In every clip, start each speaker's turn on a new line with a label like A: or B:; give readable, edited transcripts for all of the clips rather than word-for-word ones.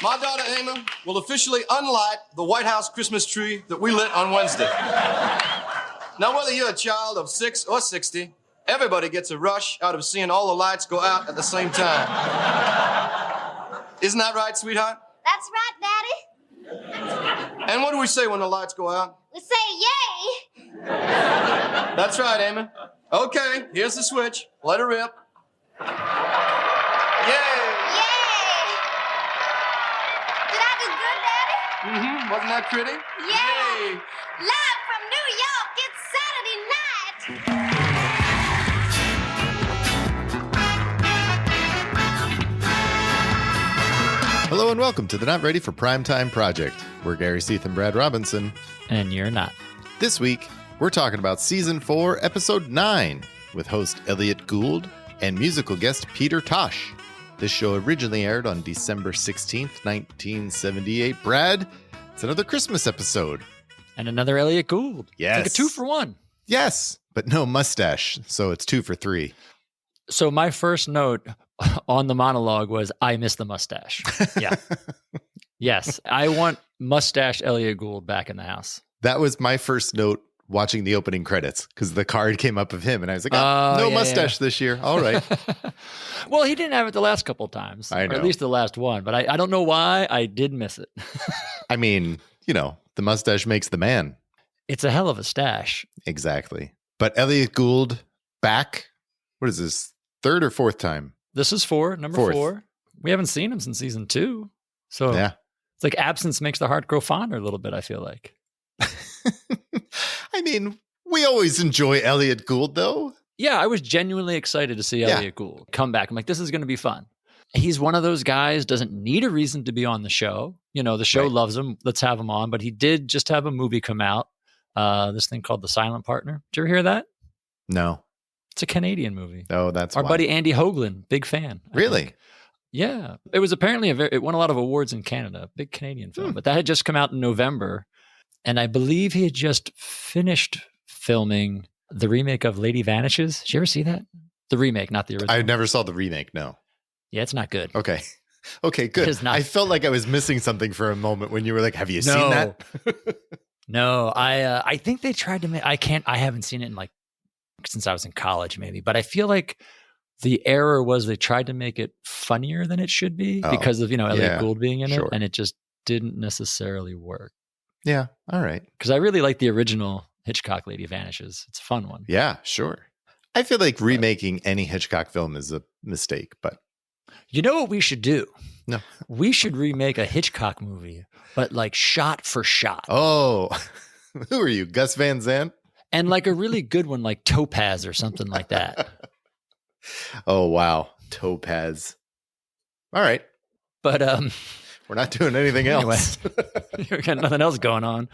A: My daughter Amy will officially unlight the White House Christmas tree that we lit on Wednesday. Now, whether you're a child of 6 or 60, everybody gets a rush out of seeing all the lights go out at the same time. Isn't that right, sweetheart?
B: That's right, Daddy.
A: And what do we say when the lights go out?
B: We say yay.
A: That's right, Amy. Okay, here's the switch. Let her rip. Yay!
B: Yay! Did I do good, Daddy?
A: Mm-hmm. Wasn't that pretty?
B: Yeah.
A: Yay!
B: Live from New York, it's Saturday night.
C: Hello and welcome to the Not Ready for Primetime Project. We're Gary Seath and Brad Robinson.
D: And you're not.
C: This week, we're talking about Season 4, Episode 9, with host Elliott Gould and musical guest Peter Tosh. This show originally aired on December 16th, 1978. Brad, it's another Christmas episode.
D: And another Elliott Gould.
C: Yes.
D: It's like a 2-for-1.
C: Yes, but no mustache, so it's 2 for 3.
D: So my first note on the monologue was, I miss the mustache. Yeah. Yes. I want mustache Elliott Gould back in the house.
C: That was my first note watching the opening credits, because the card came up of him, and I was like, no mustache this year. All right.
D: Well, he didn't have it the last couple of times.
C: I know.
D: Or at least the last one. But I don't know why. I did miss it.
C: I mean, you know, the mustache makes the man.
D: It's a hell of a stash.
C: Exactly. But Elliott Gould back. What is this? Third or fourth time?
D: This is number four. We haven't seen him since season 2. So
C: yeah.
D: It's like absence makes the heart grow fonder a little bit, I feel like.
C: I mean, we always enjoy Elliott Gould, though.
D: Yeah, I was genuinely excited to see Elliott Gould come back. I'm like, this is going to be fun. He's one of those guys, doesn't need a reason to be on the show. You know, the show loves him. Let's have him on. But he did just have a movie come out, this thing called The Silent Partner. Did you ever hear that?
C: No.
D: It's a Canadian movie.
C: Oh, that's
D: our buddy Andy Hoagland, big fan.
C: Really?
D: Yeah. It was apparently it won a lot of awards in Canada, big Canadian film. But that had just come out in November. And I believe he had just finished filming the remake of Lady Vanishes. Did you ever see that? The remake, not the original.
C: I never saw the remake, no.
D: Yeah, it's not good.
C: Okay. Okay, good. I felt like I was missing something for a moment when you were like, have you seen that?
D: No, I think they tried to make, I haven't seen it in since I was in college maybe, but I feel like the error was they tried to make it funnier than it should be because of, Elliott Gould being in it, and it just didn't necessarily work.
C: Yeah, all right.
D: Because I really like the original Hitchcock Lady Vanishes. It's a fun one.
C: Yeah, sure. I feel like remaking any Hitchcock film is a mistake, but...
D: You know what we should do?
C: No.
D: We should remake a Hitchcock movie, but shot for shot.
C: Oh, who are you, Gus Van Sant?
D: And a really good one like Topaz or something like that.
C: Oh, wow. Topaz. All right.
D: But
C: we're not doing anything else.
D: Anyway, got nothing else going on.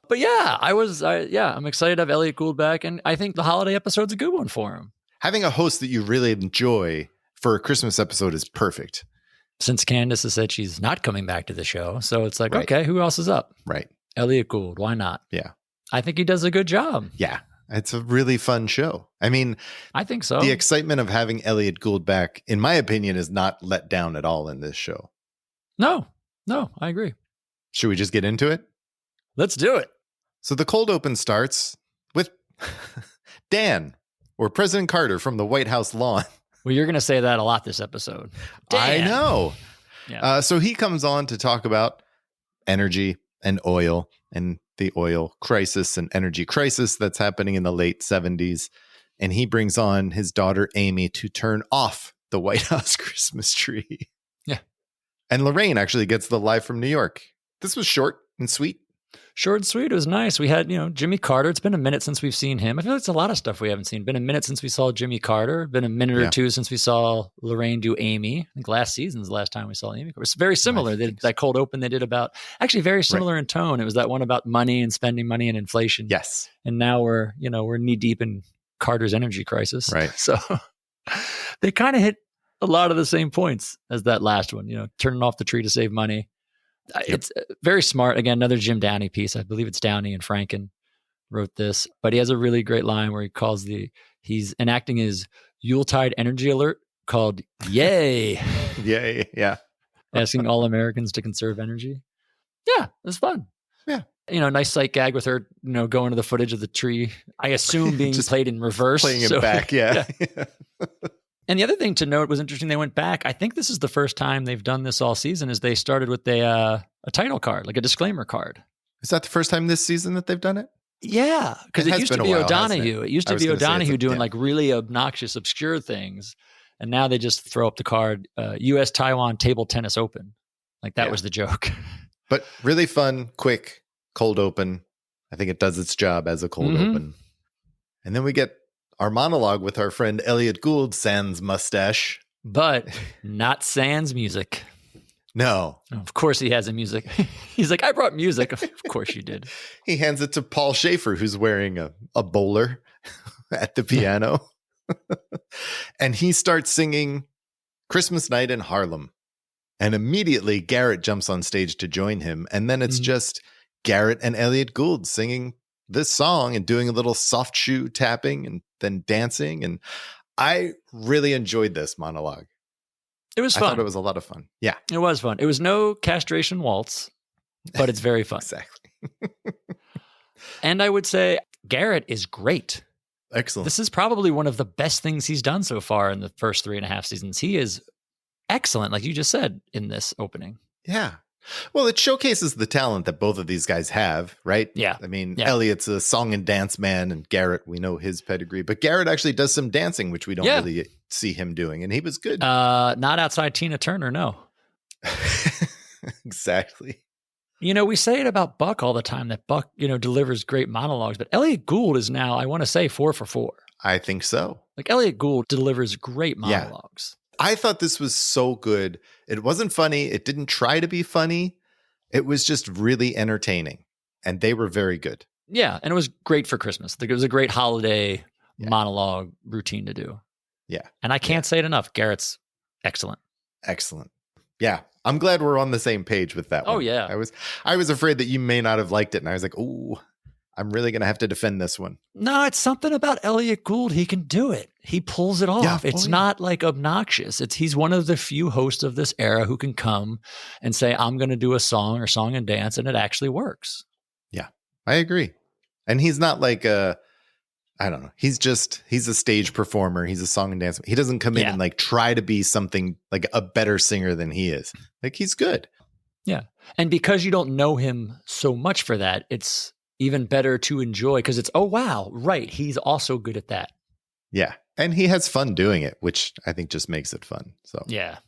D: But yeah, I'm excited to have Elliott Gould back, and I think the holiday episode's a good one for him.
C: Having a host that you really enjoy for a Christmas episode is perfect.
D: Since Candace has said she's not coming back to the show, so it's like, okay, who else is up?
C: Right.
D: Elliott Gould, why not?
C: Yeah.
D: I think he does a good job.
C: Yeah. It's a really fun show. I mean,
D: I think so.
C: The excitement of having Elliott Gould back, in my opinion, is not let down at all in this show.
D: No, I agree.
C: Should we just get into it?
D: Let's do it.
C: So the cold open starts with Dan, or President Carter from the White House lawn.
D: Well, you're going to say that a lot this episode. Dan.
C: I know.
D: Yeah.
C: So he comes on to talk about energy and oil and the oil crisis and energy crisis that's happening in the late 70s. And he brings on his daughter, Amy, to turn off the White House Christmas tree.
D: Yeah.
C: And Lorraine actually gets the live from New York. This was short and sweet.
D: Short and sweet. It was nice. We had, Jimmy Carter. It's been a minute since we've seen him. I feel like it's a lot of stuff we haven't seen. Been a minute since we saw Jimmy Carter. Been a minute or two since we saw Lorraine do Amy. I think last season's the last time we saw Amy. It was very similar. That cold open they did about, actually very similar in tone. It was that one about money and spending money and inflation.
C: Yes.
D: And now we're knee deep in Carter's energy crisis.
C: Right.
D: So they kind of hit a lot of the same points as that last one, turning off the tree to save money. It's very smart. Again, another Jim Downey piece. I believe it's Downey and Franken wrote this, but he has a really great line where he calls he's enacting his Yuletide energy alert called Yay.
C: Yay. Yeah.
D: asking all Americans to conserve energy. Yeah, it was fun.
C: Yeah.
D: Nice sight gag with her, going to the footage of the tree. I assume being
C: Just
D: played in reverse.
C: Playing it back, yeah.
D: And the other thing to note was interesting. They went back. I think this is the first time they've done this all season. Is they started with a title card, like a disclaimer card.
C: Is that the first time this season that they've done it?
D: Yeah, because it used to be O'Donohue. It used to be O'Donohue doing like really obnoxious, obscure things, and now they just throw up the card. U.S. Taiwan Table Tennis Open, like that was the joke.
C: But really fun, quick, cold open. I think it does its job as a cold open. And then we get our monologue with our friend Elliott Gould, sans mustache.
D: But not sans music.
C: No.
D: Of course he has a music. He's like, I brought music. Of course you did.
C: He hands it to Paul Schaefer, who's wearing a bowler at the piano. And he starts singing Christmas Night in Harlem. And immediately Garrett jumps on stage to join him. And then it's just Garrett and Elliott Gould singing this song and doing a little soft shoe tapping and then dancing. And I really enjoyed this monologue.
D: It was fun.
C: I thought it was a lot of fun. Yeah.
D: It was fun. It was no castration waltz, but it's very fun.
C: Exactly.
D: And I would say Garrett is great.
C: Excellent.
D: This is probably one of the best things he's done so far in the first 3.5 seasons. He is excellent, like you just said in this opening.
C: Yeah. Well, it showcases the talent that both of these guys have, right?
D: Yeah.
C: I mean, Elliott's a song and dance man, and Garrett, we know his pedigree, but Garrett actually does some dancing, which we don't really see him doing, and he was good.
D: Not outside Tina Turner, no.
C: Exactly.
D: We say it about Buck all the time, that Buck, delivers great monologues, but Elliott Gould is now, I want to say, 4 for 4.
C: I think so.
D: Like Elliott Gould delivers great monologues.
C: I thought this was so good. It wasn't funny. It didn't try to be funny. It was just really entertaining. And they were very good.
D: Yeah. And it was great for Christmas. Like, it was a great holiday monologue routine to do.
C: Yeah.
D: And I can't say it enough. Garrett's excellent.
C: Excellent. Yeah. I'm glad we're on the same page with that one.
D: Oh, yeah.
C: I was afraid that you may not have liked it. And I was like, ooh, I'm really going to have to defend this one.
D: No, it's something about Elliott Gould. He can do it. He pulls it off.
C: Yeah,
D: it's not like obnoxious. He's one of the few hosts of this era who can come and say, I'm going to do a song or song and dance, and it actually works.
C: Yeah, I agree. And he's not like I don't know. He's a stage performer. He's a song and dance. He doesn't come in and like try to be something like a better singer than he is. Like, he's good.
D: Yeah. And because you don't know him so much for that, it's even better to enjoy because it's, oh, wow, right. He's also good at that.
C: Yeah. And he has fun doing it, which I think just makes it fun. So,
D: yeah.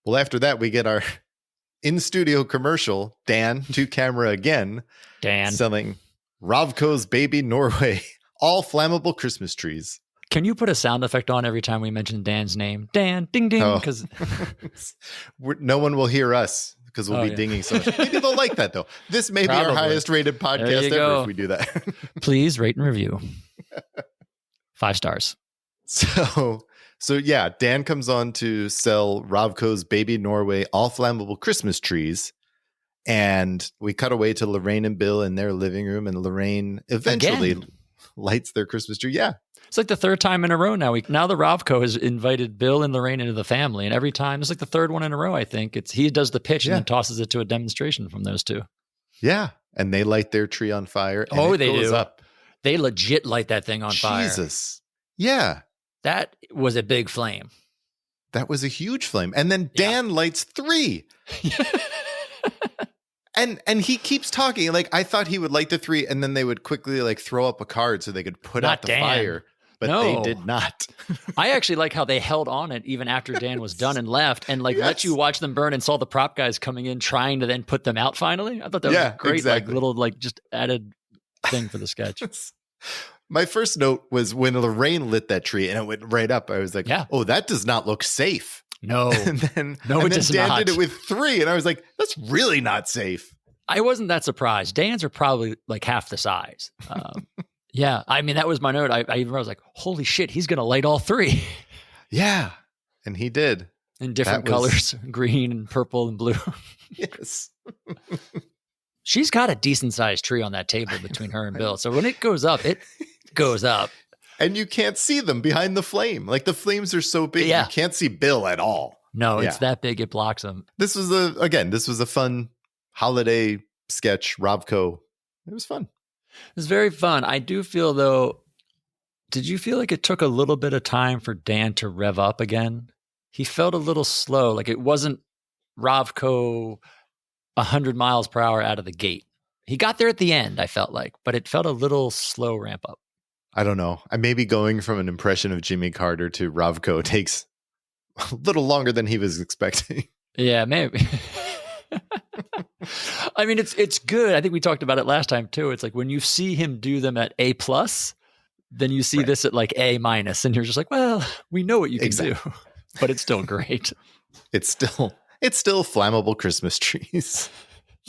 C: Well, after that, we get our in-studio commercial, Dan, to camera again.
D: Dan.
C: Selling Ravko's Baby Norway, all flammable Christmas trees.
D: Can you put a sound effect on every time we mention Dan's name? Dan, ding, ding. Because
C: no one will hear us. Because we'll be dinging so much. Maybe they'll like that, though. This may be our highest rated podcast ever if we do that.
D: Please rate and review. 5 stars.
C: So yeah, Dan comes on to sell Ravko's Baby Norway all flammable Christmas trees. And we cut away to Lorraine and Bill in their living room. And Lorraine eventually lights their Christmas tree. Yeah.
D: It's like the 3rd time in a row now. Now the Ravko has invited Bill and Lorraine into the family, and every time it's like the 3rd one in a row. I think he does the pitch and then tosses it to a demonstration from those two.
C: Yeah, and they light their tree on fire. And
D: they do. Up. They legit light that thing on fire.
C: Jesus, yeah,
D: that was a big flame.
C: That was a huge flame, and then Dan lights 3. And he keeps talking. Like, I thought he would light the 3, and then they would quickly like throw up a card so they could put out the fire. But they did not.
D: I actually like how they held on it even after Dan was done and left and let you watch them burn and saw the prop guys coming in trying to then put them out finally. I thought that was a great little just added thing for the sketch.
C: My first note was when Lorraine lit that tree and it went right up. I was like, oh, that does not look safe.
D: No.
C: And then Dan did it with 3 and I was like, that's really not safe.
D: I wasn't that surprised. Dan's are probably like half the size. Yeah, I mean, that was my note. I was like, holy shit, he's going to light all 3.
C: Yeah, and he did.
D: In different colors, green and purple and blue.
C: Yes.
D: She's got a decent-sized tree on that table between her and Bill. So when it goes up, it goes up.
C: And you can't see them behind the flame. Like, the flames are so big, you can't see Bill at all.
D: No, it's that big. It blocks him.
C: This was a fun holiday sketch. Robco. It was fun.
D: It was very fun. I do feel though, did you feel like it took a little bit of time for Dan to rev up again? He felt a little slow. Like it wasn't Robco 100 miles per hour out of the gate. He got there at the end, I felt like, but it felt a little slow ramp up.
C: I don't know. I maybe going from an impression of Jimmy Carter to Robco takes a little longer than he was expecting.
D: Yeah, maybe. I mean, it's good. I think we talked about it last time too. It's like when you see him do them at A+, then you see this at like A-, and you're just like, well, we know what you can do, but it's still great.
C: It's still flammable Christmas trees.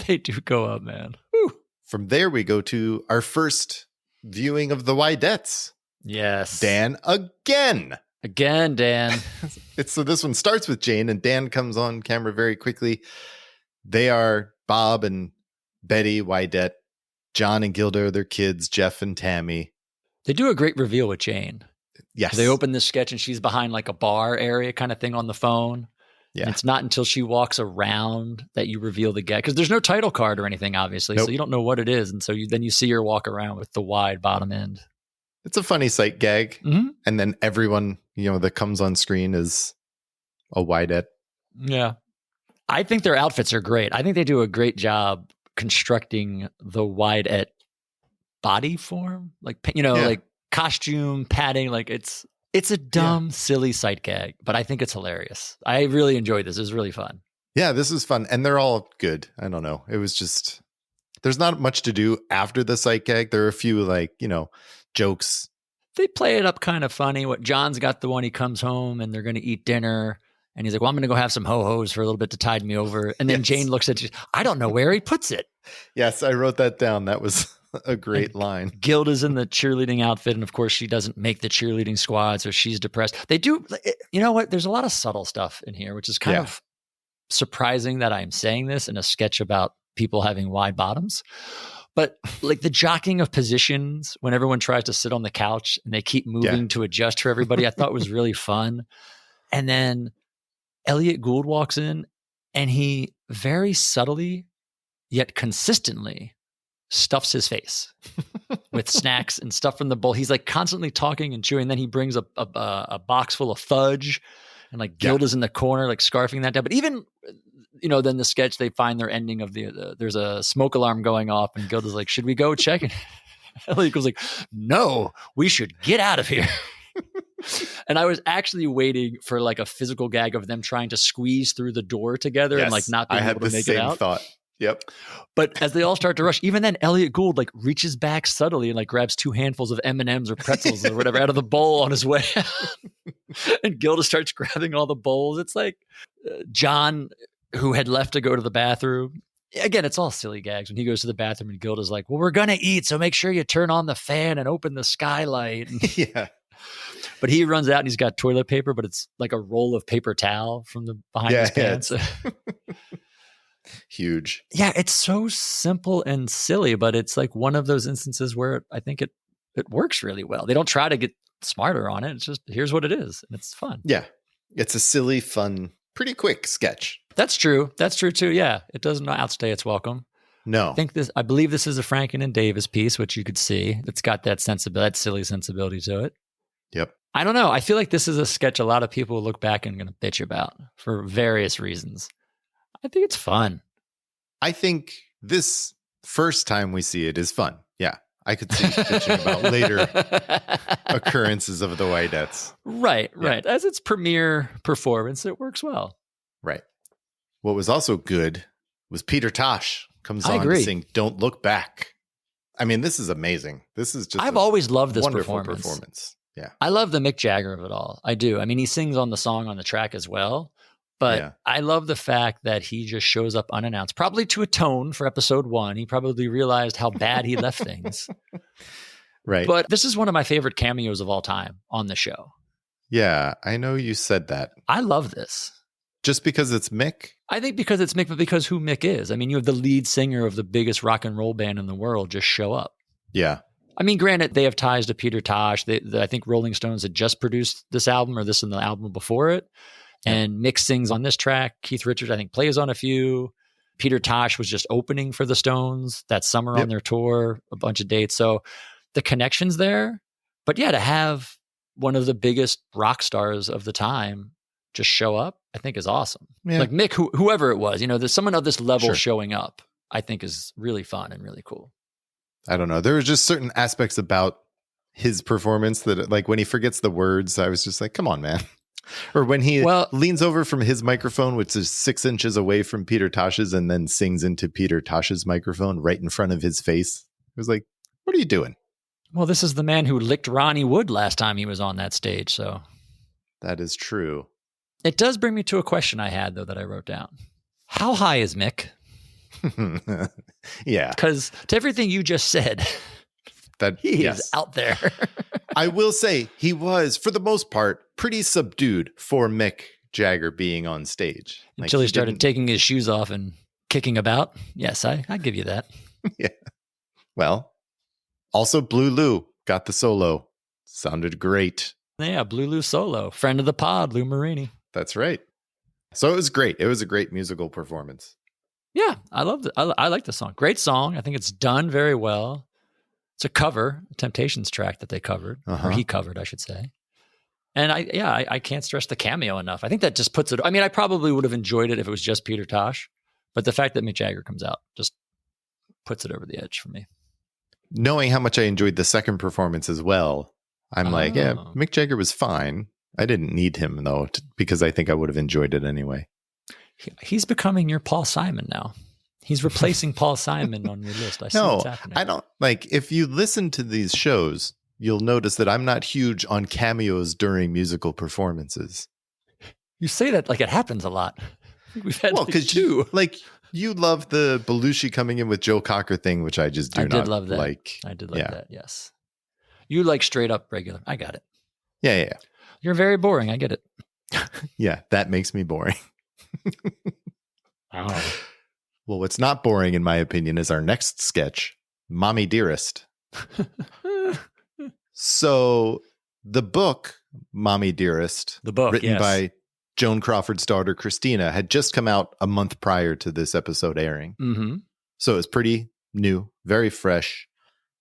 D: They do go up, man. Whew.
C: From there, we go to our first viewing of the Widettes.
D: Yes.
C: Dan again.
D: Again, Dan.
C: So this one starts with Jane, and Dan comes on camera very quickly. They are Bob and Betty Widett. John and Gilda are their kids, Jeff and Tammy.
D: They do a great reveal with Jane.
C: Yes.
D: They open this sketch and she's behind like a bar area kind of thing on the phone. Yeah. And it's not until she walks around that you reveal the gag, because there's no title card or anything, obviously. Nope. So you don't know what it is. And so then you see her walk around with the wide bottom end.
C: It's a funny sight gag. Mm-hmm. And then everyone, that comes on screen is a Widett. Yeah.
D: I think their outfits are great. I think they do a great job constructing the Widett body form. Like, like costume, padding, like it's a dumb, silly sight gag, but I think it's hilarious. I really enjoyed this. It was really fun.
C: Yeah, this is fun. And they're all good. I don't know. It was just, there's not much to do after the sight gag. There are a few jokes.
D: They play it up kind of funny. John's got the one, he comes home and they're going to eat dinner. And he's like, well, I'm going to go have some ho-hos for a little bit to tide me over. And then Jane looks at you. I don't know where he puts it.
C: Yes, I wrote that down. That was a great line.
D: Gilda's in the cheerleading outfit. And of course, she doesn't make the cheerleading squad. So she's depressed. They do. You know what? There's a lot of subtle stuff in here, which is kind of surprising that I'm saying this in a sketch about people having wide bottoms. But like the jockeying of positions when everyone tries to sit on the couch and they keep moving to adjust for everybody, I thought was really fun. And then Elliott Gould walks in and he very subtly yet consistently stuffs his face with snacks and stuff from the bowl. He's like constantly talking and chewing. And then he brings a box full of fudge and like Gilda's in the corner, like scarfing that down. But even, then the sketch, they find their ending of there's a smoke alarm going off and Gilda's like, should we go check it? Elliott goes like, no, we should get out of here. And I was actually waiting for like a physical gag of them trying to squeeze through the door together and like not being able to make it out. I had the same
C: thought. Yep.
D: But as they all start to rush, even then Elliott Gould like reaches back subtly and like grabs 2 handfuls of M&Ms or pretzels or whatever out of the bowl on his way out. And Gilda starts grabbing all the bowls. It's like John, who had left to go to the bathroom. Again, it's all silly gags. When he goes to the bathroom and Gilda's like, well, we're going to eat, so make sure you turn on the fan and open the skylight.
C: Yeah.
D: But he runs out and he's got toilet paper, but it's like a roll of paper towel from the behind his pants.
C: Huge.
D: Yeah, it's so simple and silly, but it's like one of those instances where I think it works really well. They don't try to get smarter on it. It's just, here's what it is. And it's fun.
C: Yeah. It's a silly, fun, pretty quick sketch.
D: That's true. That's true too. Yeah. It doesn't outstay its welcome.
C: No.
D: I believe this is a Franken and Davis piece, which you could see. It's got that silly sensibility to it.
C: Yep.
D: I don't know. I feel like this is a sketch a lot of people will look back and going to bitch about for various reasons. I think it's fun.
C: I think this first time we see it is fun. Yeah. I could see bitching about later occurrences of the Widettes.
D: Right. As its premiere performance, it works well.
C: Right. What was also good was Peter Tosh comes on to sing Don't Look Back. I mean, this is amazing. This is just
D: I've always loved this
C: wonderful performance. Yeah.
D: I love the Mick Jagger of it all. I do. I mean, he sings on the song on the track as well. But I love the fact that he just shows up unannounced, probably to atone for episode 1. He probably realized how bad he left things.
C: Right.
D: But this is one of my favorite cameos of all time on the show.
C: Yeah, I know you said that.
D: I love this.
C: Just because it's Mick?
D: I think because it's Mick, but because who Mick is. I mean, you have the lead singer of the biggest rock and roll band in the world just show up.
C: Yeah.
D: I mean, granted, they have ties to Peter Tosh. I think Rolling Stones had just produced this album or this and the album before it. And Mick sings on this track. Keith Richards, I think, plays on a few. Peter Tosh was just opening for the Stones that summer on their tour, a bunch of dates. So the connection's there. But yeah, to have one of the biggest rock stars of the time just show up, I think is awesome. Yeah. Like Mick, whoever it was, there's someone of this level showing up, I think is really fun and really cool.
C: I don't know. There were just certain aspects about his performance that, like, when he forgets the words, I was just like, come on, man. Or when he leans over from his microphone, which is 6 inches away from Peter Tosh's, and then sings into Peter Tosh's microphone right in front of his face. It was like, what are you doing?
D: Well, this is the man who licked Ronnie Wood last time he was on that stage. So
C: that is true.
D: It does bring me to a question I had, though, that I wrote down. How high is Mick?
C: Yeah.
D: Because to everything you just said, that he is out there.
C: I will say he was, for the most part, pretty subdued for Mick Jagger being on stage.
D: Until he started taking his shoes off and kicking about. Yes, I give you that.
C: Yeah. Well, also Blue Lou got the solo. Sounded great.
D: Yeah, Blue Lou solo. Friend of the pod, Lou Marini.
C: That's right. So it was great. It was a great musical performance.
D: Yeah, I loved it. I like the song. Great song. I think it's done very well. It's a cover, a Temptations track that they covered, or he covered, I should say. And I can't stress the cameo enough. I think that just puts it. I mean, I probably would have enjoyed it if it was just Peter Tosh, but the fact that Mick Jagger comes out just puts it over the edge for me.
C: Knowing how much I enjoyed the second performance as well, I'm like, yeah, Mick Jagger was fine. I didn't need him though, because I think I would have enjoyed it anyway.
D: He's becoming your Paul Simon now. He's replacing Paul Simon on your list. I see what's happening.
C: I don't like, if you listen to these shows, you'll notice that I'm not huge on cameos during musical performances.
D: You say that like it happens a lot. We've had
C: two. You love the Belushi coming in with Joe Cocker thing, which I just do not
D: did love that.
C: like.
D: I did love that, yes. You like straight up regular. I got it.
C: Yeah.
D: You're very boring. I get it.
C: Yeah, that makes me boring.
D: Oh.
C: Well, what's not boring, in my opinion, is our next sketch, Mommy Dearest. So the book, Mommy Dearest, written by Joan Crawford's daughter, Christina, had just come out a month prior to this episode airing.
D: Mm-hmm.
C: So it's pretty new, very fresh.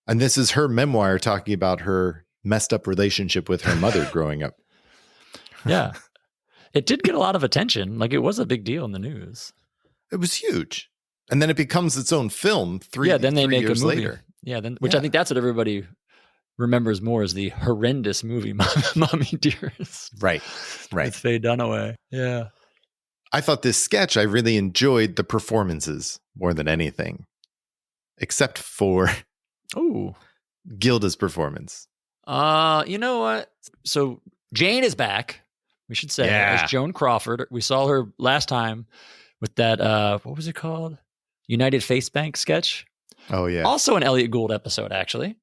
C: And this is her memoir talking about her messed up relationship with her mother growing up.
D: Yeah. It did get a lot of attention. Like, it was a big deal in the news.
C: It was huge. And then it becomes its own film
D: then they make
C: years
D: a movie
C: later.
D: Yeah, I think that's what everybody remembers more as the horrendous movie, Mommy Dearest.
C: Right.
D: With Faye Dunaway. Yeah.
C: I thought this sketch, I really enjoyed the performances more than anything, except for Gilda's performance.
D: You know what? So Jane is back, we should say, as Joan Crawford. We saw her last time with that, what was it called? United Face Bank sketch.
C: Oh, yeah.
D: Also an Elliott Gould episode, actually.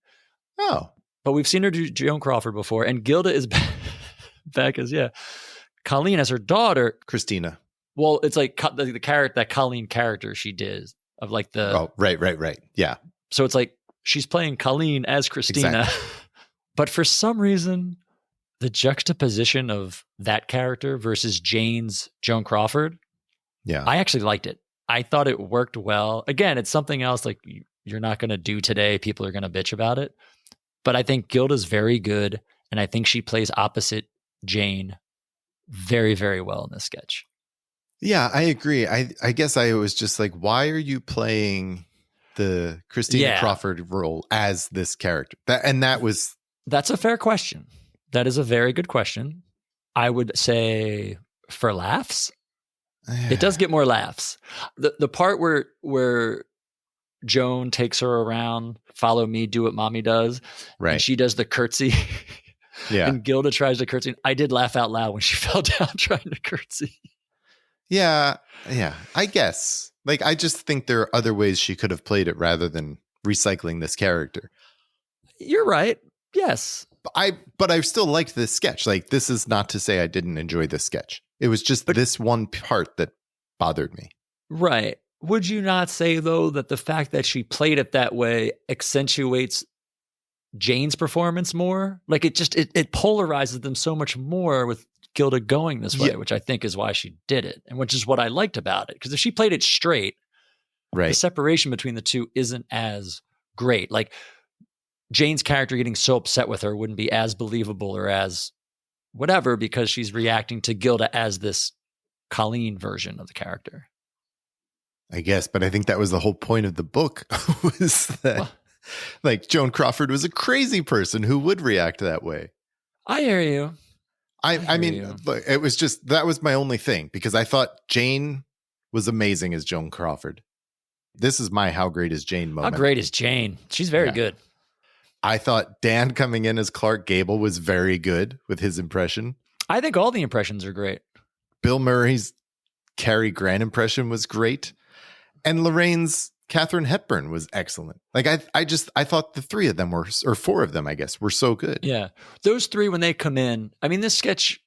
C: Oh.
D: But we've seen her do Joan Crawford before, and Gilda is back as, Colleen as her daughter.
C: Christina.
D: Well, it's like the character, that Colleen character she did of like the...
C: Oh, right. Yeah.
D: So it's like she's playing Colleen as Christina.
C: Exactly.
D: But for some reason, the juxtaposition of that character versus Jane's Joan Crawford, I actually liked it. I thought it worked well. Again, it's something else like you're not going to do today. People are going to bitch about it. But I think Gilda's very good, and I think she plays opposite Jane very, very well in this sketch.
C: Yeah, I agree. I guess I was just like, why are you playing the Christina Crawford role as this character? That's
D: a fair question. That is a very good question. I would say for laughs. It does get more laughs. The part where Joan takes her around, follow me, do what mommy does.
C: Right.
D: And she does the curtsy.
C: Yeah.
D: And Gilda tries to curtsy. I did laugh out loud when she fell down trying to curtsy.
C: Yeah. I guess. Like, I just think there are other ways she could have played it rather than recycling this character.
D: You're right. Yes.
C: But I still liked this sketch. Like, this is not to say I didn't enjoy this sketch. It was just this one part that bothered me.
D: Right. Would you not say, though, that the fact that she played it that way accentuates Jane's performance more. Like it polarizes them so much more with Gilda going this way, which I think is why she did it, and which is what I liked about it. Because if she played it straight, the separation between the two isn't as great. Like Jane's character getting so upset with her wouldn't be as believable or as whatever, because she's reacting to Gilda as this Colleen version of the character.
C: I guess, but I think that was the whole point of the book, was that like Joan Crawford was a crazy person who would react that way.
D: I hear you.
C: I mean, it was just, that was my only thing, because I thought Jane was amazing as Joan Crawford. This is my how great is Jane moment.
D: How great is Jane? She's very good.
C: I thought Dan coming in as Clark Gable was very good with his impression. I
D: think all the impressions are great.
C: Bill Murray's Cary Grant impression was great. And Lorraine's Katharine Hepburn was excellent. Like I thought the three of them were, or four of them, I guess, were so good.
D: Yeah. Those three, when they come in, I mean, this sketch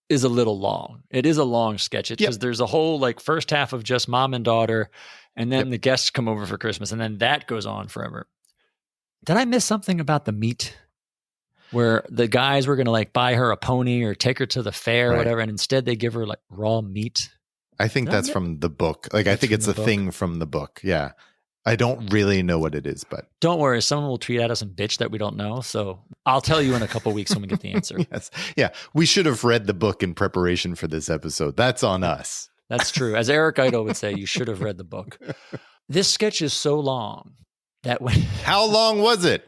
D: is a little long. It is a long sketch because there's a whole like first half of just mom and daughter, and then the guests come over for Christmas, and then that goes on forever. Did I miss something about the meat where the guys were going to like buy her a pony or take her to the fair or whatever, and instead they give her like raw meat?
C: I think that's from the book. Like, I think it's a thing from the book. Yeah. I don't really know what it is, but
D: don't worry. Someone will tweet at us and bitch that we don't know. So I'll tell you in a couple of weeks when we get the answer.
C: Yes. Yeah. We should have read the book in preparation for this episode. That's on us.
D: That's true. As Eric Idle would say, you should have read the book. This sketch is so long that when...
C: How long was it?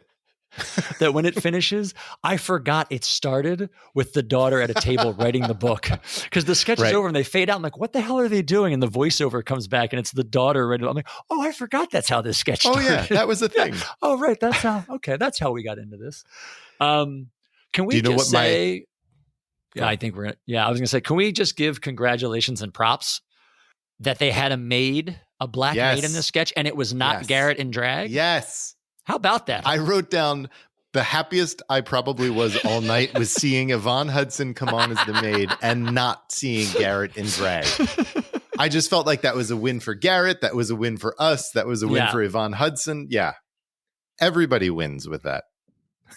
D: That when it finishes, I forgot it started with the daughter at a table writing the book, because the sketch is over and they fade out. I'm like, what the hell are they doing? And the voiceover comes back and it's the daughter writing. I'm like, oh, I forgot that's how this sketch started.
C: Oh yeah, that was the thing.
D: Oh right, that's how we got into this. Can we just say? I think we're. Yeah, I was gonna say, can we just give congratulations and props that they had a black maid in this sketch, and it was not Garrett in drag?
C: Yes.
D: How about that?
C: I wrote down the happiest I probably was all night was seeing Yvonne Hudson come on as the maid and not seeing Garrett in drag. I just felt like that was a win for Garrett. That was a win for us. That was a win for Yvonne Hudson. Yeah. Everybody wins with that.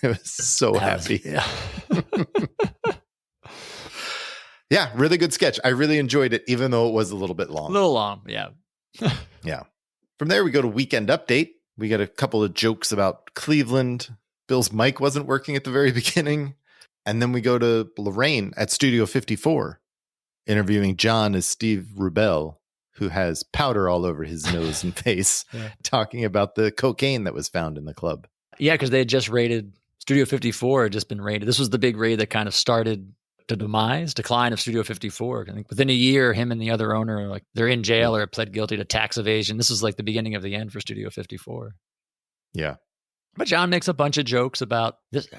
C: I was so happy. Yeah, really good sketch. I really enjoyed it, even though it was a little bit long.
D: A little long, yeah.
C: Yeah. From there, we go to Weekend Update. We got a couple of jokes about Cleveland. Bill's mic wasn't working at the very beginning. And then we go to Lorraine at Studio 54, interviewing John as Steve Rubell, who has powder all over his nose and face, talking about the cocaine that was found in the club.
D: Yeah, because they had just raided, Studio 54 had just been raided. This was the big raid that kind of started the decline of Studio 54. I think within a year, him and the other owner, like they're in jail or pled guilty to tax evasion. This is like the beginning of the end for Studio 54.
C: Yeah.
D: But John makes a bunch of jokes about this.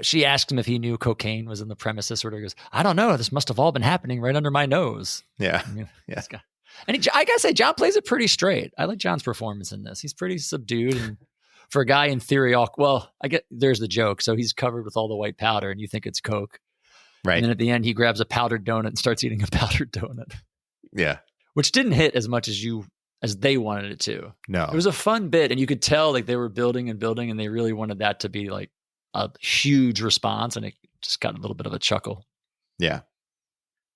D: She asked him if he knew cocaine was in the premises. Sort of goes, I don't know. This must have all been happening right under my nose.
C: Yeah.
D: I mean, this guy. And I gotta say, John plays it pretty straight. I like John's performance in this. He's pretty subdued, and for a guy in theory, I get there's the joke. So he's covered with all the white powder, and you think it's coke.
C: Right.
D: And then at the end, he grabs a powdered donut and starts eating a powdered donut.
C: Yeah.
D: Which didn't hit as much as they wanted it to.
C: No.
D: It was a fun bit, and you could tell like they were building, and they really wanted that to be like a huge response, and it just got a little bit of a chuckle.
C: Yeah.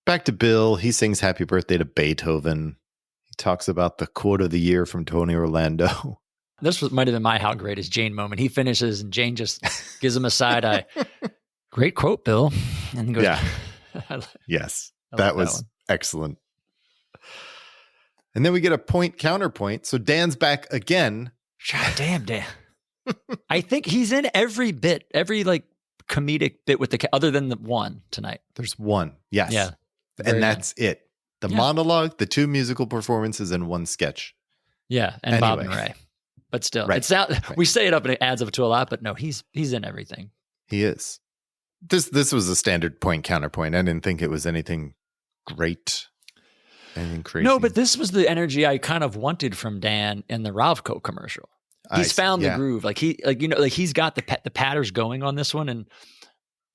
C: Back to Bill. He sings Happy Birthday to Beethoven. He talks about the quote of the year from Tony Orlando.
D: This might have been my how great is Jane moment. He finishes, and Jane just gives him a side eye. Great quote, Bill. And he goes,
C: yes, that was excellent. And then we get a point counterpoint. So Dan's back again.
D: God damn, Dan. I think he's in every bit, every like comedic bit with other than the one tonight.
C: There's one. Yes.
D: Yeah.
C: And that's it. The monologue, the two musical performances, and one sketch.
D: Yeah. And Bob and Ray. But still, we say it up and it adds up to a lot, but no, he's in everything.
C: He is. This was a standard point counterpoint. I didn't think it was anything great, anything crazy.
D: No, but this was the energy I kind of wanted from Dan in the Ravco commercial. He's found the groove. Like he's got the patterns going on this one, and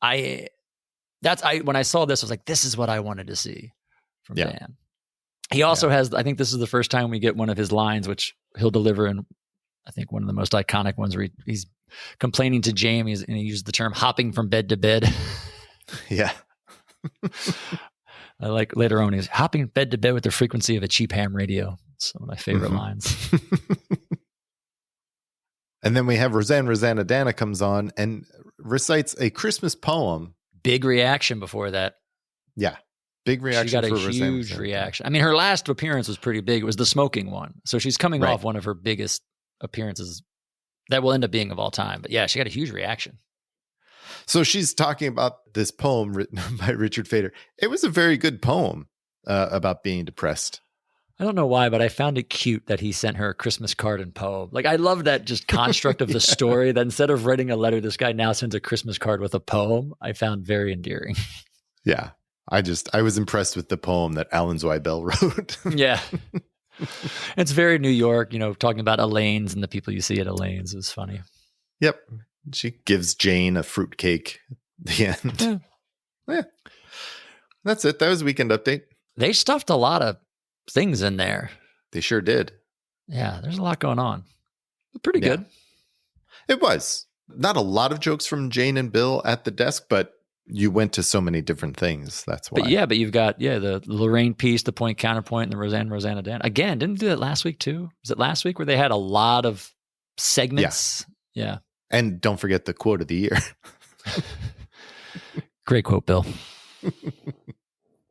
D: when I saw this, I was like, this is what I wanted to see from Dan. He also has, I think this is the first time we get one of his lines, which he'll deliver in, I think, one of the most iconic ones where he's complaining to Jamie, and he used the term hopping from bed to bed.
C: Yeah.
D: I like later on, he's hopping bed to bed with the frequency of a cheap ham radio. It's one of my favorite lines.
C: And then we have Rosanna Dana comes on and recites a Christmas poem.
D: Big reaction before that.
C: Yeah. Big reaction.
D: She got a
C: Rosanna
D: huge reaction. I mean, her last appearance was pretty big. It was the smoking one. So she's coming off one of her biggest appearances that will end up being of all time. But yeah, she got a huge reaction.
C: So she's talking about this poem written by Richard Fader. It was a very good poem about being depressed.
D: I don't know why, but I found it cute that he sent her a Christmas card and poem. Like, I love that just construct of the story, that instead of writing a letter, this guy now sends a Christmas card with a poem. I found very endearing.
C: Yeah. I was impressed with the poem that Alan Zweibel wrote.
D: Yeah. It's very New York, talking about Elaine's and the people you see at Elaine's. It was funny.
C: Yep. She gives Jane a fruitcake at the end. Yeah. That's it. That was Weekend Update.
D: They stuffed a lot of things in there.
C: They sure did.
D: Yeah, there's a lot going on. Pretty good.
C: It was. Not a lot of jokes from Jane and Bill at the desk, but you went to so many different things. That's why.
D: But you've got the Lorraine piece, the point counterpoint, and the Rosanna Dan. Again, didn't do that last week too? Was it last week where they had a lot of segments? Yeah.
C: And don't forget the quote of the year.
D: Great quote, Bill.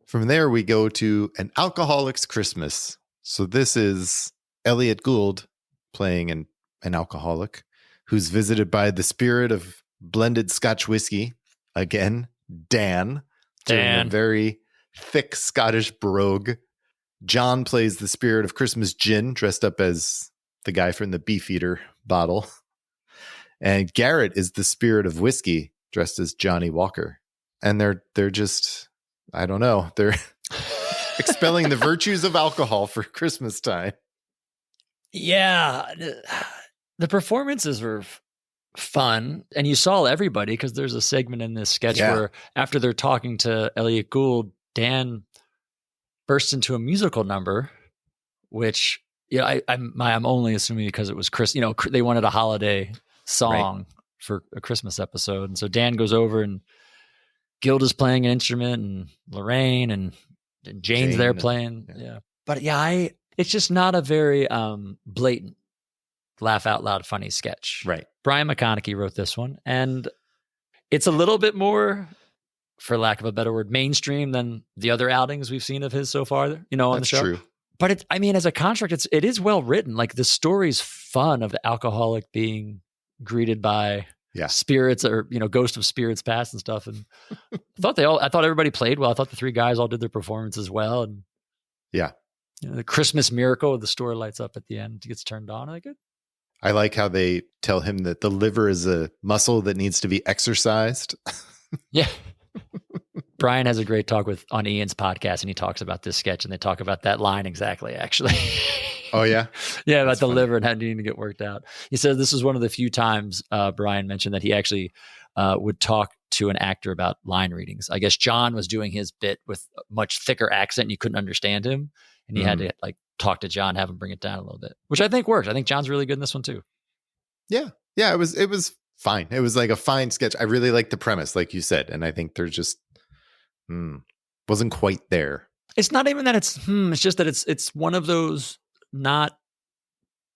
C: From there, we go to An Alcoholic's Christmas. So this is Elliott Gould playing an alcoholic who's visited by the spirit of blended Scotch whiskey. Again, Dan. A very thick Scottish brogue. John plays the spirit of Christmas gin, dressed up as the guy from the Beefeater bottle. And Garrett is the spirit of whiskey, dressed as Johnny Walker. And they're just... I don't know. They're expelling the virtues of alcohol for Christmas time.
D: Yeah. The performances were fun. And you saw everybody, because there's a segment in this sketch where after they're talking to Elliott Gould, Dan bursts into a musical number, which I'm only assuming because it was Chris. They wanted a holiday song for a Christmas episode. And so Dan goes over and Gould is playing an instrument, and Lorraine and Jane's there playing. Yeah. But it's just not a very blatant laugh out loud funny sketch.
C: Right.
D: Brian McConaughey wrote this one, and it's a little bit more, for lack of a better word, mainstream than the other outings we've seen of his so far, on the show. True. But as a construct, it is well written. Like, the story's fun of the alcoholic being greeted by spirits, or ghost of spirits past and stuff. And I thought everybody played well. I thought the three guys all did their performances well. And the Christmas miracle, the store lights up at the end, gets turned on.
C: I like how they tell him that the liver is a muscle that needs to be exercised.
D: Yeah. Brian has a great talk on Ian's podcast, and he talks about this sketch, and they talk about that line exactly, actually. Oh, yeah? Yeah, about the liver and how needing to get worked out. He says this is one of the few times Brian mentioned that he actually would talk to an actor about line readings. I guess John was doing his bit with a much thicker accent, and you couldn't understand him. And he had to talk to John, have him bring it down a little bit, which I think worked. I think John's really good in this one too. Yeah. Yeah, it was fine. It was like a fine sketch. I really liked the premise, like you said. And I think there's just wasn't quite there. It's not even that it's just that it's one of those not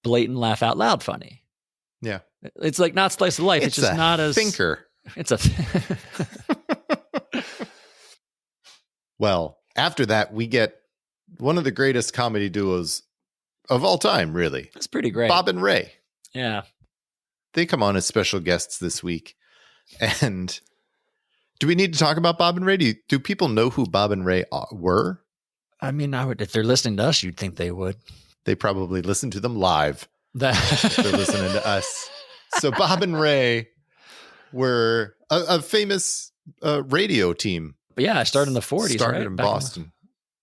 D: blatant laugh out loud funny. Yeah. It's like not slice of life. It's just not as thinker. It's a Well, after that, we get one of the greatest comedy duos of all time, really. It's pretty great. Bob and Ray. Yeah. They come on as special guests this week. And do we need to talk about Bob and Ray? Do people know who Bob and Ray were? I mean, if they're listening to us, you'd think they would. They probably listen to them live. They're listening to us. So Bob and Ray were a famous radio team. But yeah, I started in the 40s. Started in Boston.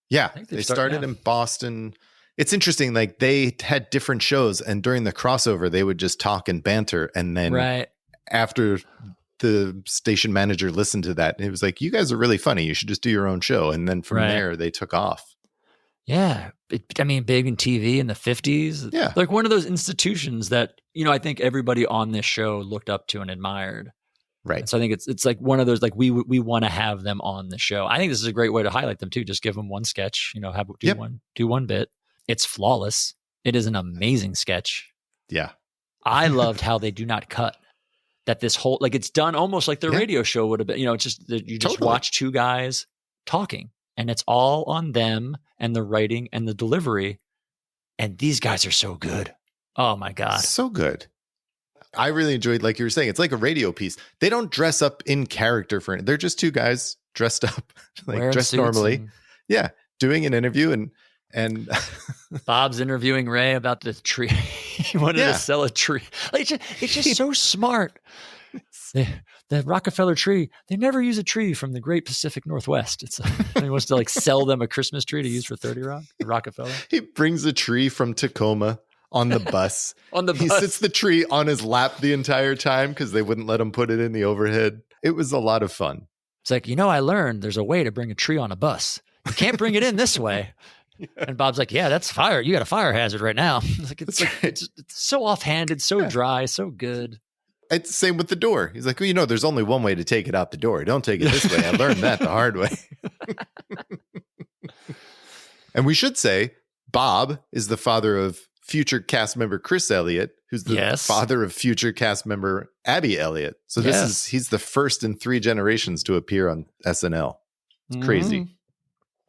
D: Yeah, they started in Boston. It's interesting. Like, they had different shows, and during the crossover, they would just talk and banter. And then after the station manager listened to that, it was like, you guys are really funny. You should just do your own show. And then from there, they took off. Yeah. Big in TV in the 50s.
C: Yeah.
D: Like one of those institutions that, I think everybody on this show looked up to and admired.
C: Right.
D: And so I think it's like one of those, like we want to have them on the show. I think this is a great way to highlight them too. Just give them one sketch, do one bit. It's flawless. It is an amazing sketch.
C: Yeah.
D: I loved how they do not cut. That this whole, like it's done almost like the radio show would have been, it's just that you just watch two guys talking and it's all on them and the writing and the delivery. And these guys are so good. Oh my God.
C: So good. I really enjoyed, like you were saying, it's like a radio piece. They don't dress up in character for it. They're just two guys dressed up, like dressed normally. Yeah. Doing an interview and
D: Bob's interviewing Ray about the tree. He wanted to sell a tree. Like, it's just so smart. The Rockefeller tree, they never use a tree from the Great Pacific Northwest. He wants to like sell them a Christmas tree to use for 30 Rock, Rockefeller.
C: He brings a tree from Tacoma on the bus. He sits the tree on his lap the entire time because they wouldn't let him put it in the overhead. It was a lot of fun.
D: It's like, I learned there's a way to bring a tree on a bus. You can't bring it in this way. Yeah. And Bob's like, yeah, that's fire. You got a fire hazard right now. It's so offhanded, so dry, so good.
C: It's the same with the door. He's like, well, there's only one way to take it out the door. Don't take it this way. I learned that the hard way. And we should say Bob is the father of future cast member Chris Elliott, who's the father of future cast member Abby Elliott. So he's the first in 3 generations to appear on SNL. It's crazy.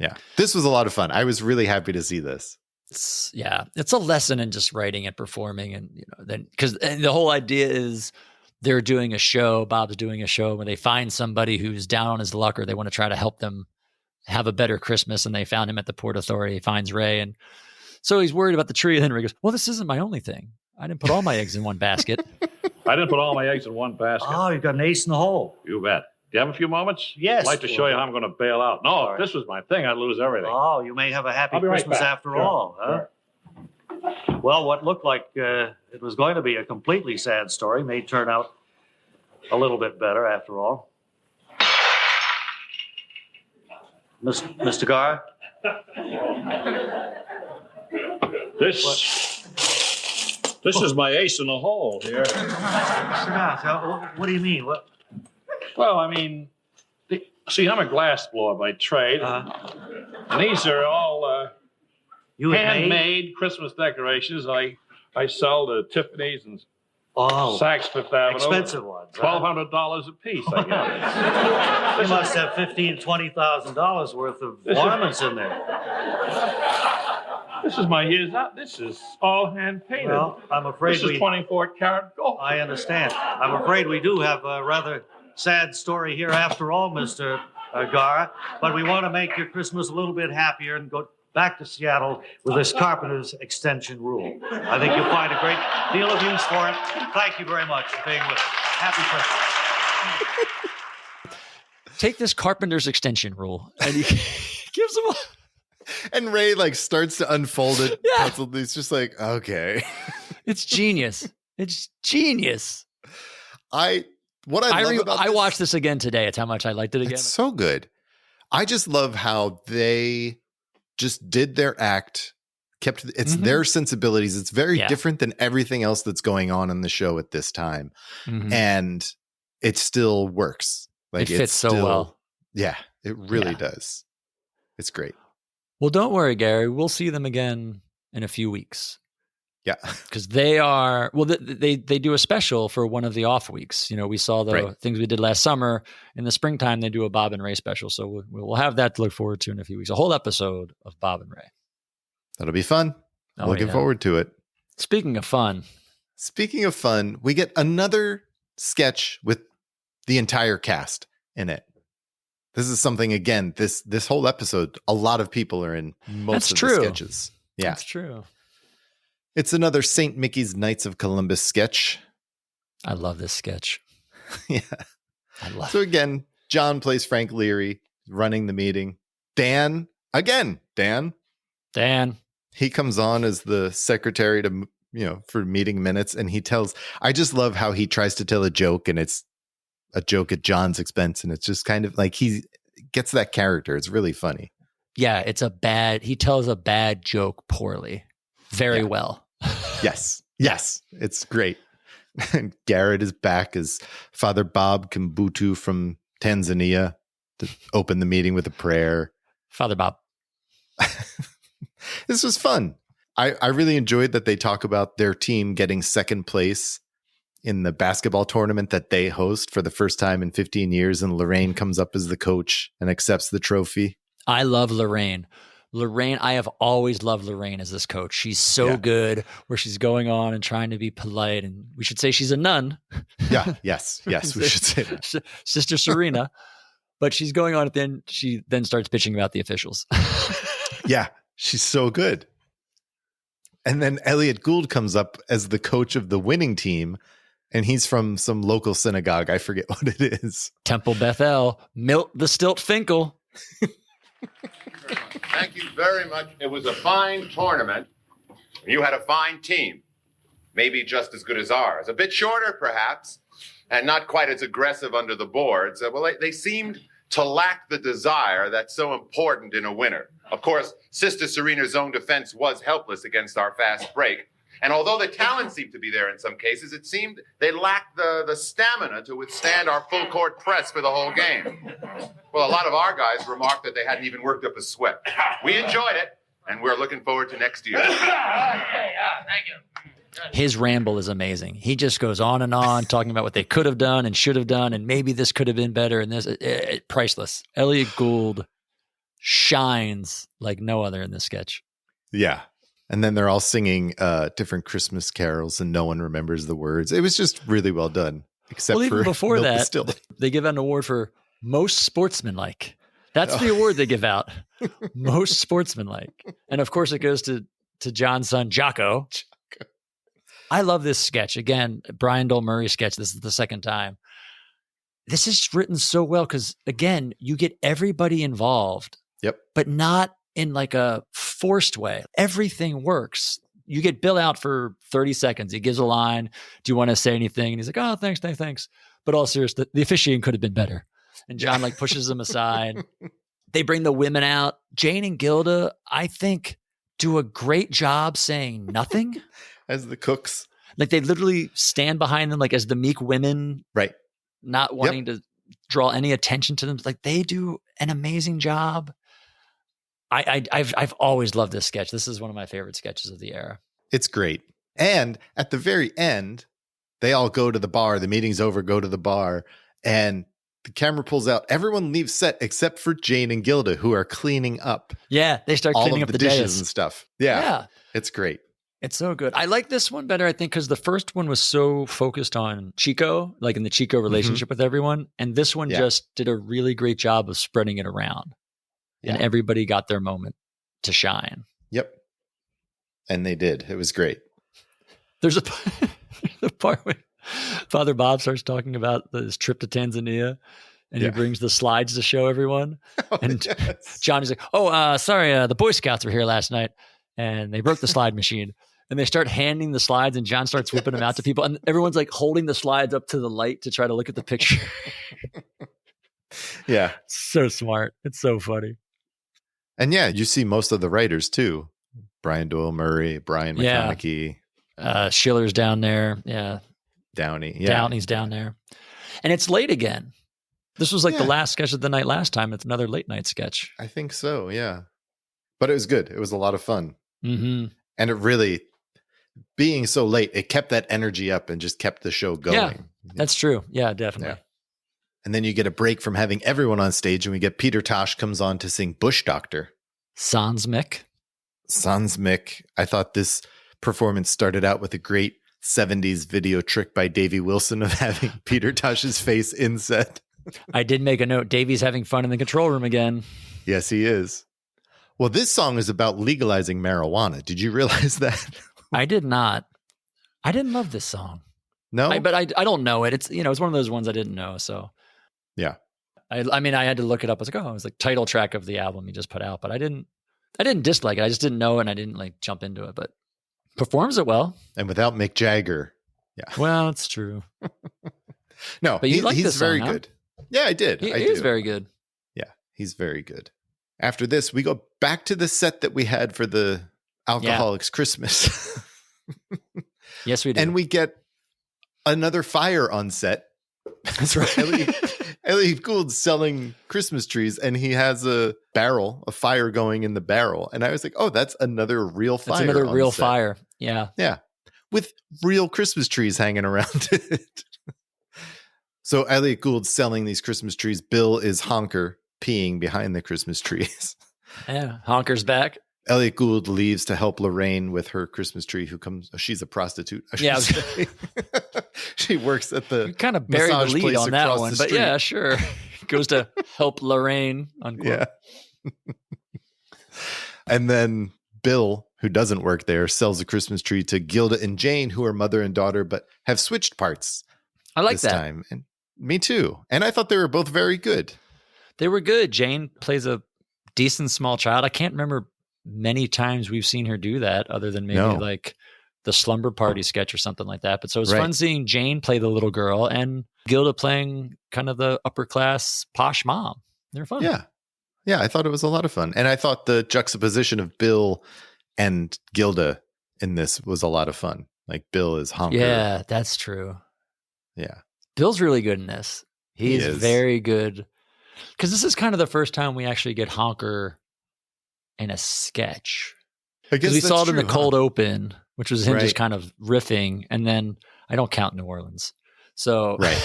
C: Yeah. This was a lot of fun. I was really happy to see this.
D: It's a lesson in just writing and performing. And, then because the whole idea is they're doing a show, Bob's doing a show when they find somebody who's down on his luck or they want to try to help them have a better Christmas. And they found him at the Port Authority. He finds Ray. And so he's worried about the tree. And then Ray goes, well, this isn't my only thing. I didn't put all my eggs in one basket.
E: I didn't put all my eggs in one basket.
F: Oh, you've got an ace in the hole.
E: You bet. Do you have a few moments?
F: Yes.
E: I'd like to show you how I'm going to bail out. No, if this was my thing, I'd lose everything.
F: Oh, you may have a happy Christmas after all, huh? Sure. Well, what looked like it was going to be a completely sad story may turn out a little bit better after all. Mr. Garrett?
E: This is my ace in the hole here.
F: Mr. Garrett, what do you mean? What?
E: Well, I mean, see, I'm a glass blower by trade, and these are all handmade Christmas decorations. I sell to Tiffany's and Saks Fifth Avenue.
F: Expensive ones.
E: $1,200 a piece, I guess.
F: You must have $15,000, $20,000 worth of ornaments in there.
E: This is my year's out. This is all hand painted.
F: Well, I'm afraid
E: this is 24 karat gold.
F: I understand. I'm afraid we do have a rather sad story here after all, Mr. Garrett. But we want to make your Christmas a little bit happier and go back to Seattle with this Carpenter's extension rule. I think you'll find a great deal of use for it. Thank you very much for being with us. Happy Christmas.
D: Take this Carpenter's extension rule. And he gives them
C: And Ray starts to unfold it. Yeah. He's just like, okay.
D: It's genius. It's genius.
C: I
D: watched this again today. It's how much I liked it again.
C: It's so good. I just love how they just did their act, kept it's their sensibilities. It's very different than everything else that's going on in the show at this time. And it still works.
D: It fits so well.
C: Yeah, it really does. It's great.
D: Well, don't worry, Gary. We'll see them again in a few weeks.
C: Yeah.
D: Because they are, they do a special for one of the off weeks. We saw the things we did last summer. In the springtime, they do a Bob and Ray special. So we'll have that to look forward to in a few weeks. A whole episode of Bob and Ray.
C: That'll be fun. Looking forward to it.
D: Speaking of fun,
C: we get another sketch with the entire cast in it. This is something, again, this whole episode, a lot of people are in most of the sketches. Yeah.
D: That's true.
C: It's another St. Mickey's Knights of Columbus sketch.
D: I love this sketch.
C: Yeah.
D: I love
C: So again, John plays Frank Leary, running the meeting. Dan. He comes on as the secretary to, for meeting minutes. And I just love how he tries to tell a joke and it's a joke at John's expense. And it's just kind of like he gets that character. It's really funny.
D: Yeah, he tells a bad joke poorly, very well.
C: Yes. It's great. And Garrett is back as Father Bob Kumbutu from Tanzania to open the meeting with a prayer.
D: Father Bob.
C: This was fun. I really enjoyed that they talk about their team getting second place in the basketball tournament that they host for the first time in 15 years. And Lorraine comes up as the coach and accepts the trophy.
D: I love Lorraine. I have always loved Lorraine as this coach. She's so good where she's going on and trying to be polite. And we should say she's a nun.
C: Yeah. Yes, we should say that.
D: Sister Serena. But she's going on at the end. She then starts bitching about the officials.
C: Yeah, she's so good. And then Elliott Gould comes up as the coach of the winning team, and he's from some local synagogue. I forget what it is.
D: Temple Bethel. Milt the Stilt Finkel.
G: Thank you very much. It was a fine tournament. You had a fine team. Maybe just as good as ours. A bit shorter, perhaps, and not quite as aggressive under the boards. They seemed to lack the desire that's so important in a winner. Of course, Sister Serena's own defense was helpless against our fast break. And although the talent seemed to be there in some cases, it seemed they lacked the stamina to withstand our full court press for the whole game. Well, a lot of our guys remarked that they hadn't even worked up a sweat. We enjoyed it, and we're looking forward to next year.
E: Thank you.
D: His ramble is amazing. He just goes on and on talking about what they could have done and should have done, and maybe this could have been better. And this priceless. Elliott Gould shines like no other in this sketch.
C: Yeah. And then they're all singing different Christmas carols and no one remembers the words. It was just really well done. Except
D: even
C: for
D: before
C: Milk
D: that,
C: Distilled.
D: they give out an award for most sportsmanlike. That's the award they give out. Most sportsmanlike. And of course it goes to John's son, Jocko. I love this sketch. Again, Brian Dole Murray sketch. This is the second time. This is written so well because, again, you get everybody involved.
C: Yep.
D: But not in like a forced way. Everything works. You get Bill out for 30 seconds. He gives a line. Do you want to say anything? And he's like, oh, thanks. But all serious, the officiating could have been better. And John like pushes them aside. They bring the women out. Jane and Gilda, I think, do a great job saying nothing.
C: As the cooks.
D: Like they literally stand behind them like as the meek women.
C: Right.
D: Not wanting to draw any attention to them. Like they do an amazing job. I've always loved this sketch. This is one of my favorite sketches of the era.
C: It's great. And at the very end, they all go to the bar. The meeting's over, go to the bar. And the camera pulls out. Everyone leaves set except for Jane and Gilda, who are cleaning up.
D: Yeah, they start cleaning up the
C: dishes
D: dais
C: and stuff. Yeah. It's great.
D: It's so good. I like this one better, I think, because the first one was so focused on Chico, like in the Chico relationship with everyone. And this one just did a really great job of spreading it around. And everybody got their moment to shine.
C: Yep. And they did. It was great.
D: There's a part where Father Bob starts talking about his trip to Tanzania. And he brings the slides to show everyone. And John is like, sorry, the Boy Scouts were here last night. And they broke the slide machine. And they start handing the slides, and John starts whipping them out to people. And everyone's like holding the slides up to the light to try to look at the picture.
C: Yeah.
D: So smart. It's so funny.
C: And you see most of the writers too. Brian Doyle Murray, Brian McConaughey.
D: Schiller's down there. Yeah.
C: Downey. Yeah.
D: Downey's down there. And it's late again. This was like the last sketch of the night last time. It's another late night sketch.
C: I think so, yeah. But it was good. It was a lot of fun.
D: Mm-hmm.
C: And it really, being so late, it kept that energy up and just kept the show going.
D: Yeah, that's true. Yeah, definitely.
C: Yeah. And then you get a break from having everyone on stage, and we get Peter Tosh comes on to sing Bush Doctor.
D: Sans Mick.
C: I thought this performance started out with a great 70s video trick by Davey Wilson of having Peter Tosh's face inset.
D: I did make a note. Davey's having fun in the control room again.
C: Yes, he is. Well, this song is about legalizing marijuana. Did you realize that?
D: I did not. I didn't love this song.
C: No?
D: But I don't know it. It's it's one of those ones I didn't know. So
C: yeah.
D: I mean, I had to look it up. I was like, it was like title track of the album he just put out. But I didn't dislike it. I just didn't know it, and I didn't like jump into it. But performs it well.
C: And without Mick Jagger. Yeah.
D: Well, it's true.
C: No,
D: but you like
C: he's
D: this
C: very
D: song,
C: good. Yeah, I did.
D: He is very good.
C: Yeah, he's very good. After this, we go back to the set that we had for the Alcoholics Christmas.
D: Yes, we do.
C: And we get another fire on set.
D: That's right.
C: Elliott Gould's selling Christmas trees, and he has a fire going in the barrel. And I was like, oh, that's another real fire.
D: That's another real
C: set.
D: fire. Yeah.
C: Yeah. With real Christmas trees hanging around it. So Elliott Gould's selling these Christmas trees. Bill is Honker peeing behind the Christmas trees.
D: Yeah. Honker's back.
C: Elliott Gould leaves to help Lorraine with her Christmas tree, who comes, she's a prostitute. I should say. She works at the
D: You kind of buried the
C: massage
D: lead
C: place
D: on that
C: across
D: one,
C: the
D: but
C: street.
D: yeah, sure. Goes to help Lorraine. Unquote.
C: Yeah. And then Bill, who doesn't work there, sells a Christmas tree to Gilda and Jane, who are mother and daughter, but have switched parts
D: I like
C: this
D: that.
C: time. And me too. And I thought they were both very good.
D: They were good. Jane plays a decent small child. I can't remember many times we've seen her do that other than maybe like the slumber party sketch or something like that. But so it was fun seeing Jane play the little girl and Gilda playing kind of the upper class posh mom. They're fun.
C: Yeah. Yeah. I thought it was a lot of fun. And I thought the juxtaposition of Bill and Gilda in this was a lot of fun. Like Bill is Honker.
D: Yeah, that's true.
C: Yeah.
D: Bill's really good in this. He's very good. Because this is kind of the first time we actually get Honker in a sketch.
C: I guess
D: we
C: that's
D: saw it in
C: true,
D: the cold open, which was him just
C: Right.
D: kind of riffing. And then I don't count New Orleans. So,
C: Right.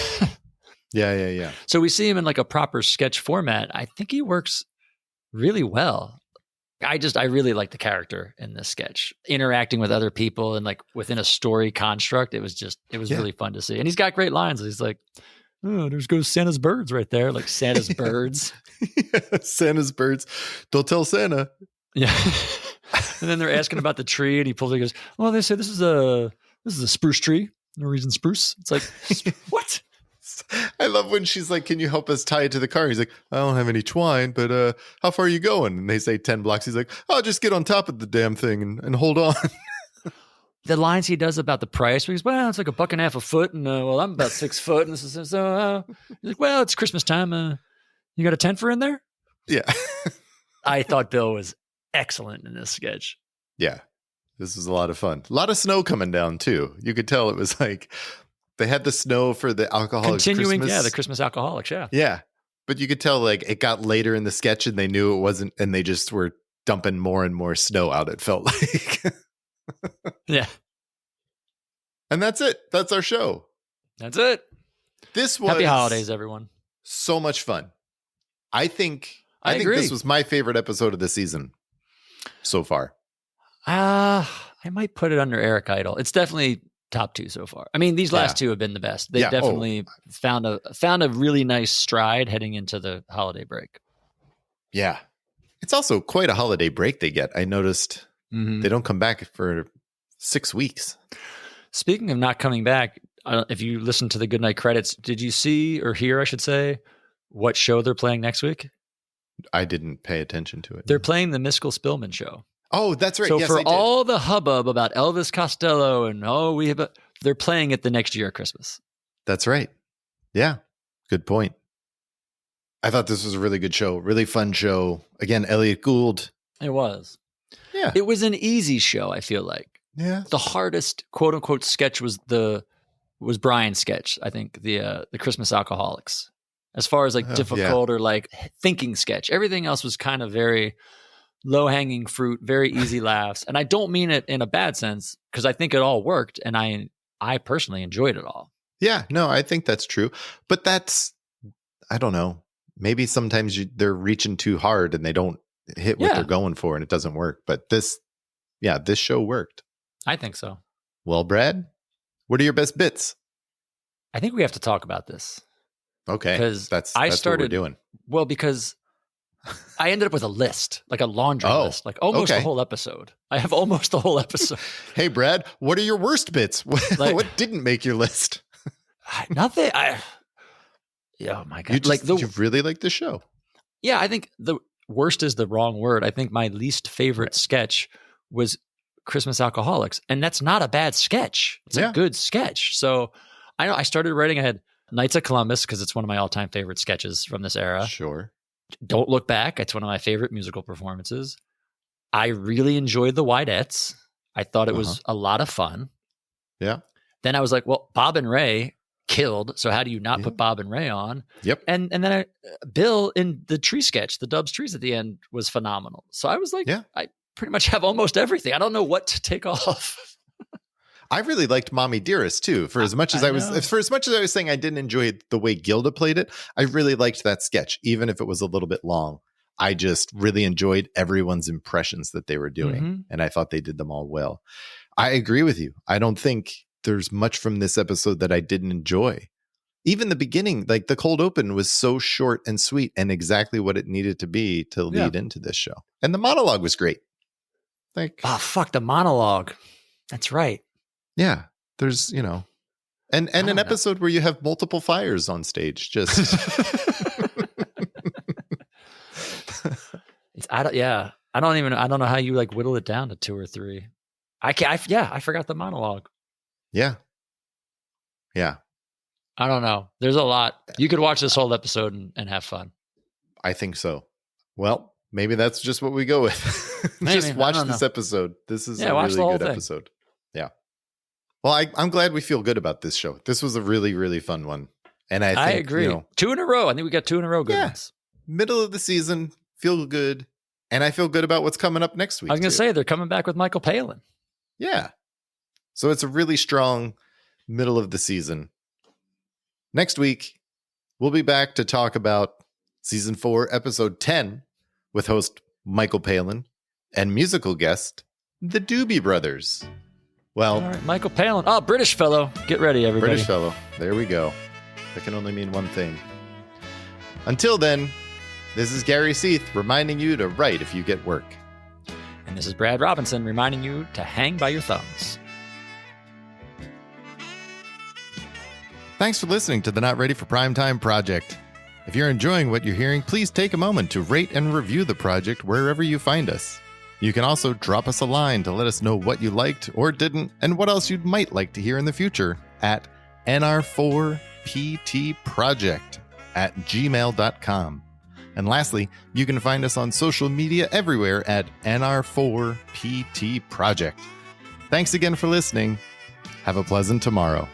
C: Yeah.
D: So we see him in like a proper sketch format. I think he works really well. I really like the character in this sketch, interacting with other people and like within a story construct. It was really fun to see. And he's got great lines. He's like, oh, there goes Santa's birds right there. Like Santa's birds.
C: Santa's birds. Don't tell Santa.
D: Yeah. And then they're asking about the tree and he pulls it and goes, well, they say this is a spruce tree. Norwegian spruce. It's like, what?
C: I love when she's like, can you help us tie it to the car? He's like, I don't have any twine, but how far are you going? And they say 10 blocks. He's like, oh, just get on top of the damn thing and hold on.
D: The lines he does about the price, because well, it's like $1.50 a foot, and well, I'm about 6 foot, and this is so. He's like, well, it's Christmas time. You got a tent for in there?
C: Yeah.
D: I thought Bill was excellent in this sketch.
C: Yeah. This was a lot of fun. A lot of snow coming down too. You could tell it was like they had the snow for the alcoholics.
D: Continuing,
C: Christmas.
D: yeah, the Christmas alcoholics, yeah.
C: Yeah. But you could tell like it got later in the sketch and they knew it wasn't, and they just were dumping more and more snow out, it felt like.
D: Yeah.
C: And that's it. That's our show.
D: That's it.
C: This was
D: Happy holidays, everyone.
C: so much fun. I think
D: agree.
C: this was my favorite episode of the season so far.
D: I might put it under Eric Idle. It's definitely top 2 so far. I mean, these last 2 have been the best. They definitely found a really nice stride heading into the holiday break.
C: Yeah. It's also quite a holiday break they get. I noticed they don't come back for 6 weeks.
D: Speaking of not coming back, if you listen to the Goodnight credits, did you see or hear, I should say, what show they're playing next week?
C: I didn't pay attention to it.
D: They're playing the Miskell Spillman show.
C: Oh, that's right.
D: So
C: yes,
D: for
C: I did.
D: all the hubbub about Elvis Costello and they're playing it the next year at Christmas.
C: That's right. Yeah. Good point. I thought this was a really good show. Really fun show. Again, Elliott Gould.
D: It was.
C: Yeah.
D: It was an easy show, I feel like.
C: Yeah.
D: The hardest quote unquote sketch was Brian's sketch, I think, the Christmas Alcoholics. As far as like difficult or like thinking sketch. Everything else was kind of very low hanging fruit, very easy laughs. And I don't mean it in a bad sense because I think it all worked and I personally enjoyed it all.
C: Yeah, no, I think that's true. But I don't know. Maybe sometimes they're reaching too hard and they don't hit what they're going for and it doesn't work. But this show worked.
D: I think so.
C: Well, Brad, what are your best bits?
D: I think we have to talk about this.
C: Okay.
D: Because
C: that's
D: started
C: what we're doing.
D: Well, because I ended up with a list, like a laundry list, like almost the whole episode. I have almost the whole episode.
C: Hey, Brad, what are your worst bits? What didn't make your list?
D: Nothing. Oh my God.
C: You really like the show.
D: Yeah, I think the worst is the wrong word. I think my least favorite sketch was Christmas Alcoholics. And that's not a bad sketch. It's a good sketch. So I started writing, I had Knights of Columbus because it's one of my all-time favorite sketches from this era.
C: Sure.
D: Don't Look Back. It's one of my favorite musical performances. I really enjoyed the Widettes. I thought it was a lot of fun.
C: Yeah.
D: Then I was like, well, Bob and Ray killed. So how do you not put Bob and Ray on?
C: Yep.
D: And then Bill in the tree sketch, the Dubs Trees at the end, was phenomenal. So I was like, I pretty much have almost everything. I don't know what to take off.
C: I really liked Mommy Dearest too. For as much as I was saying I didn't enjoy the way Gilda played it, I really liked that sketch, even if it was a little bit long. I just really enjoyed everyone's impressions that they were doing, and I thought they did them all well. I agree with you. I don't think there's much from this episode that I didn't enjoy. Even the beginning, like the cold open, was so short and sweet and exactly what it needed to be to lead into this show. And the monologue was great. Like,
D: oh, fuck the monologue. That's right.
C: Yeah. There's, and an episode where you have multiple fires on stage. Just
D: I don't know how you like whittle it down to 2 or 3. I forgot the monologue.
C: Yeah.
D: I don't know. There's a lot. You could watch this whole episode and have fun.
C: I think so. Well, maybe that's just what we go with. Just watch this episode. This is a really good episode. Yeah. Well, I'm glad we feel good about this show. This was a really, really fun one. And I agree.
D: 2 in a row. I think we got 2 in a row good ones.
C: Middle of the season, feel good. And I feel good about what's coming up next week.
D: I was going to say, they're coming back with Michael Palin.
C: Yeah. So it's a really strong middle of the season. Next week, we'll be back to talk about season 4, episode 10 with host Michael Palin and musical guest, the Doobie Brothers. Well,
D: all right, Michael Palin. Oh, British fellow. Get ready, everybody.
C: British fellow. There we go. That can only mean one thing. Until then, this is Gary Seath reminding you to write if you get work.
D: And this is Brad Robinson reminding you to hang by your thumbs.
C: Thanks for listening to the Not Ready for Primetime Project. If you're enjoying what you're hearing, please take a moment to rate and review the project wherever you find us. You can also drop us a line to let us know what you liked or didn't and what else you might like to hear in the future at nr4ptproject@gmail.com. And lastly, you can find us on social media everywhere at nr4ptproject. Thanks again for listening. Have a pleasant tomorrow.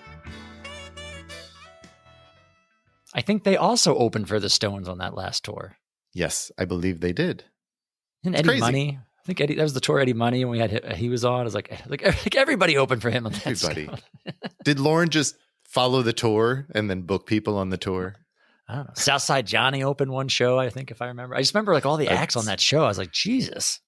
D: I think they also opened for the Stones on that last tour.
C: Yes, I believe they did.
D: And Eddie Money. I think that was the tour Eddie Money, and he was on. It was like everybody opened for him on that. Everybody.
C: Did Lauren just follow the tour and then book people on the tour?
D: I don't know. Southside Johnny opened one show, I think, if I remember. I just remember like all the acts on that show. I was like, Jesus.